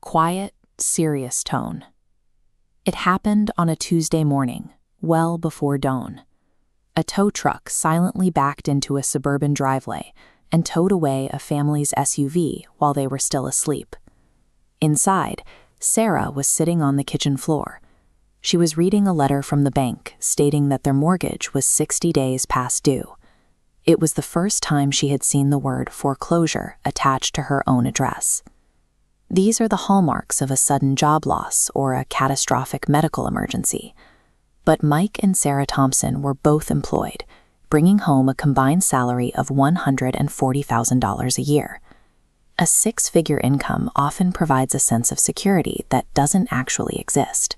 quiet, serious tone. It happened on a Tuesday morning, well before dawn. A tow truck silently backed into a suburban driveway and towed away a family's SUV while they were still asleep. Inside, Sarah was sitting on the kitchen floor. She was reading a letter from the bank stating that their mortgage was 60 days past due. It was the first time she had seen the word foreclosure attached to her own address. These are the hallmarks of a sudden job loss or a catastrophic medical emergency. But Mike and Sarah Thompson were both employed, bringing home a combined salary of $140,000 a year. A six-figure income often provides a sense of security that doesn't actually exist.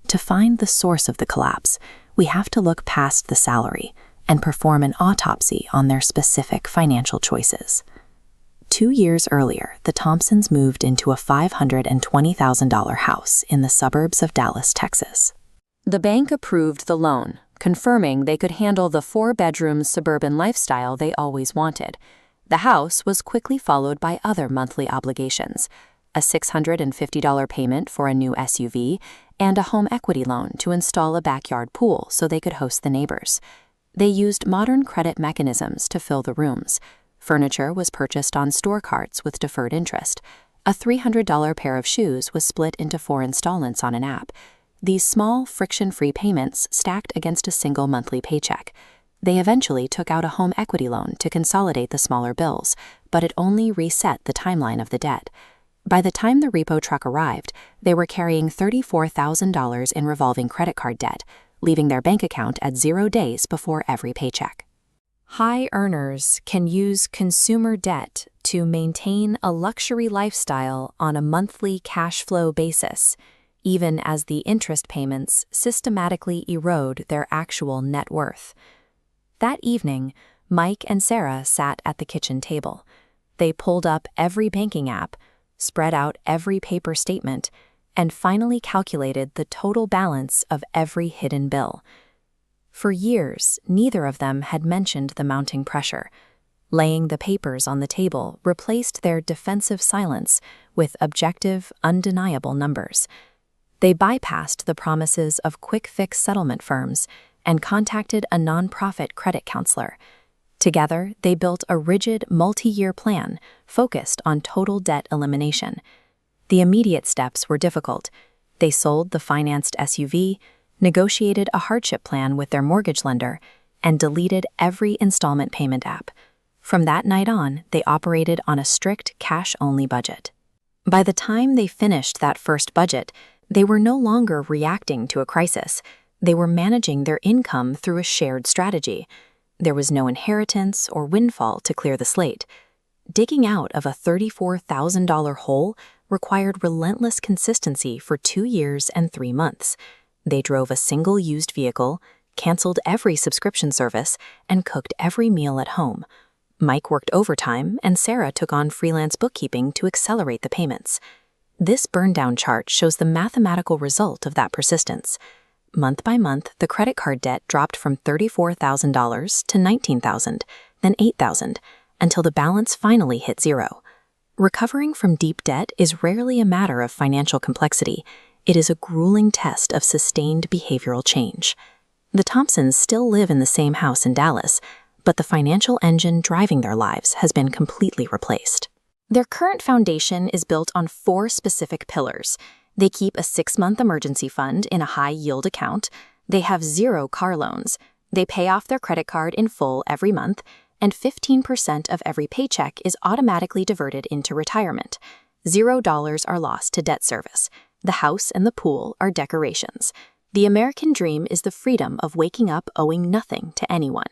To find the source of the collapse, we have to look past the salary and perform an autopsy on their specific financial choices. 2 years earlier, the Thompsons moved into a $520,000 house in the suburbs of Dallas, Texas. The bank approved the loan, confirming they could handle the 4-bedroom suburban lifestyle they always wanted. The house was quickly followed by other monthly obligations, a $650 payment for a new SUV, and a home equity loan to install a backyard pool so they could host the neighbors. They used modern credit mechanisms to fill the rooms. Furniture was purchased on store carts with deferred interest. A $300 pair of shoes was split into 4 installments on an app. These small, friction-free payments stacked against a single monthly paycheck. They eventually took out a home equity loan to consolidate the smaller bills, but it only reset the timeline of the debt. By the time the repo truck arrived, they were carrying $34,000 in revolving credit card debt, leaving their bank account at 0 days before every paycheck. High earners can use consumer debt to maintain a luxury lifestyle on a monthly cash flow basis, even as the interest payments systematically erode their actual net worth. That evening, Mike and Sarah sat at the kitchen table. They pulled up every banking app, spread out every paper statement, and finally calculated the total balance of every hidden bill. For years, neither of them had mentioned the mounting pressure. Laying the papers on the table replaced their defensive silence with objective, undeniable numbers. They bypassed the promises of quick-fix settlement firms and contacted a nonprofit credit counselor. Together, they built a rigid, multi-year plan focused on total debt elimination. The immediate steps were difficult. They sold the financed SUV, negotiated a hardship plan with their mortgage lender, and deleted every installment payment app. From that night on, they operated on a strict cash-only budget. By the time they finished that first budget, they were no longer reacting to a crisis. They were managing their income through a shared strategy. There was no inheritance or windfall to clear the slate. Digging out of a $34,000 hole required relentless consistency for 2 years and 3 months. They drove a single used vehicle, canceled every subscription service, and cooked every meal at home. Mike worked overtime, and Sarah took on freelance bookkeeping to accelerate the payments. This burn-down chart shows the mathematical result of that persistence. Month by month, the credit card debt dropped from $34,000 to $19,000, then $8,000, until the balance finally hit 0. Recovering from deep debt is rarely a matter of financial complexity. It is a grueling test of sustained behavioral change. The Thompsons still live in the same house in Dallas, but the financial engine driving their lives has been completely replaced. Their current foundation is built on 4 specific pillars. They keep a 6-month emergency fund in a high-yield account. They have 0 car loans. They pay off their credit card in full every month, and 15% of every paycheck is automatically diverted into retirement. $0 are lost to debt service. The house and the pool are decorations. The American dream is the freedom of waking up owing nothing to anyone.